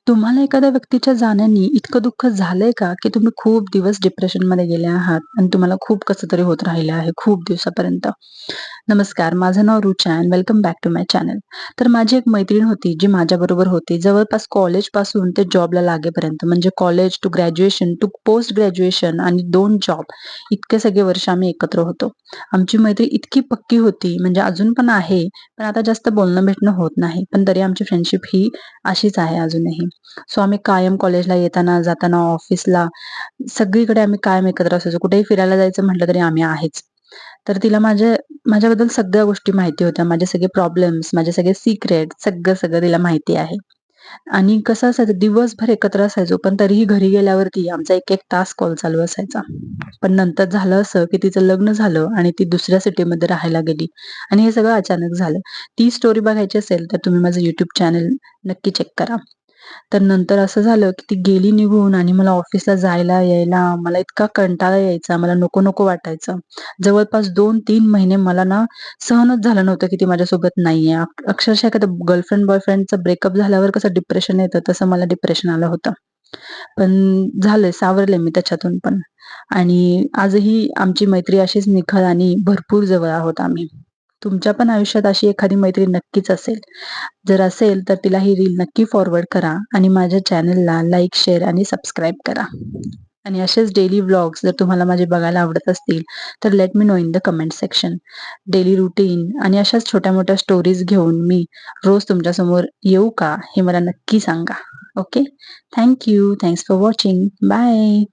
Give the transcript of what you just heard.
तुम्हाला एखाद्या व्यक्तीच्या जाण्याने इतकं दुःख झालंय का, की तुम्ही खूप दिवस डिप्रेशनमध्ये गेले आहात आणि तुम्हाला खूप कसं तरी होत राहिलं आहे खूप दिवसापर्यंत? नमस्कार, माझं नाव Rucha and welcome back to my channel. तर माझी एक मैत्रीण होती, जी माझ्याबरोबर होती. जवळपास कॉलेजपासून ते जॉबला लागेपर्यंत म्हणजे college to graduation to post graduation आणि 2 जॉब इतके सगळे वर्ष आम्ही एकत्र होतो. आमची मैत्री इतकी पक्की होती म्हणजे अजून पण आहे, पण आता जास्त बोलणं-भेटणं होत नाही. पण तरी आमची फ्रेंडशिप ही अशीच आहे अजूनही. सो आम्ही कायम कॉलेजला येताना, जाताना, ऑफिसला सगळीकडे आम्ही कायम एकत्र असायचो. कुठेही फिरायला जायचं म्हटलं तरी आम्ही आहेच. तर तिला माझ्याबद्दल सगळ्या गोष्टी माहिती होत्या. माझे सगळे प्रॉब्लेम्स, माझे सगळे सिक्रेट सगळं तिला माहिती आहे. आणि कसं असायचं दिवसभर एकत्र असायचो, पण तरीही घरी गेल्यावरती आमचा 1-1 तास कॉल चालू असायचा. पण नंतर झालं असं, की तिचं लग्न झालं आणि ती दुसऱ्या सिटीमध्ये राहायला गेली आणि हे सगळं अचानक झालं. ती स्टोरी बघायची असेल, तर तुम्ही माझं YouTube चॅनल नक्की चेक करा. तर नंतर असं झालं, की ती गेली निघून आणि मला ऑफिसला जायला, यायला मला इतका कंटाळा यायचा. मला नको-नको वाटायचं. जवळपास 2-3 महिने मला ना सहनच झालं नव्हतं, की ती माझ्यासोबत नाहीये. अक्षरशः एखादं गर्लफ्रेंड बॉयफ्रेंडचं ब्रेकअप झाल्यावर कसं डिप्रेशन येतं, तसं मला डिप्रेशन आलं होतं. पण झालंय, सावरले मी त्याच्यातून पण. आणि आजही आमची मैत्री अशीच निखळ आणि भरपूर जवळ आहोत आम्ही. तुमच्या पण आयुष्यात अशी एखादी मैत्रीण नक्कीच असेल. जर असेल तर तिला ही रील नक्की फॉरवर्ड करा आणि माझ्या चॅनलला लाईक, शेअर आणि सबस्क्राईब करा. आणि असेच डेली व्लॉग्स जर तुम्हाला माझे बघायला आवडत असतील, तर let me know in the comment section. Daily routine आणि अशाच छोट्या-मोठ्या स्टोरीज घेऊन मी रोज तुमच्यासमोर येऊ का? हे मला नक्की सांगा. Okay. Thank you. Thanks for watching. Bye.